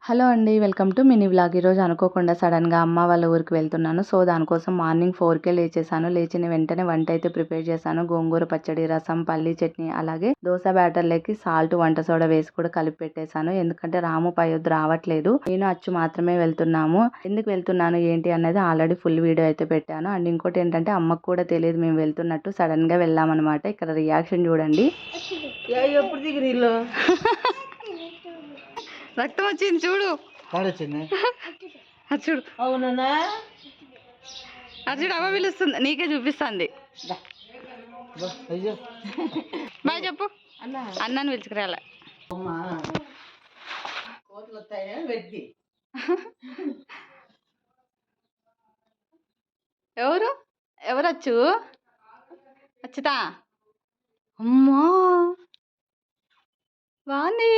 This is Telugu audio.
హలో అండి. Welcome to mini vlog. ఈరోజు అనుకోకుండా సడన్‌గా అమ్మ వాళ్ళ ఊరికి వెళ్తున్నాను. సో, దానికోసం మార్నింగ్ 4కే లేచేసాను. లేచిన వెంటనే వంట అయితే ప్రిపేర్ చేశాను. గోంగూర పచ్చడి, రసం, పల్లీ చట్నీ, అలాగే దోస బ్యాటర్‌లోకి సాల్ట్, వంట సోడా వేసి కూడా కలిపి పెట్టేశాను. ఎందుకంటే రాము, పయోద్ రావట్లేదు. నేను, అచ్చు మాత్రమే వెళ్తున్నాము. ఎందుకు వెళ్తున్నాను ఏంటి అనేది ఆల్రెడీ ఫుల్ వీడియో అయితే పెట్టాను. అండ్ ఇంకోటి ఏంటంటే అమ్మకు కూడా తెలియదు మేము వెళ్తున్నట్టు. సడన్‌గా వెళ్ళామన్నమాట. ఇక్కడ రియాక్షన్ చూడండి. ఎప్పుడు దిగిరిలో రక్తం వచ్చింది చూడు. చూడు. అవునా అర్జుడు అవ్వ పిలుస్తుంది, నీకే చూపిస్తుంది. బాయ్ చెప్పు. అన్నాను పిలుచుకురాలే. ఎవరు ఎవరచ్చు అచ్చుతా? అమ్మా బాగుంది.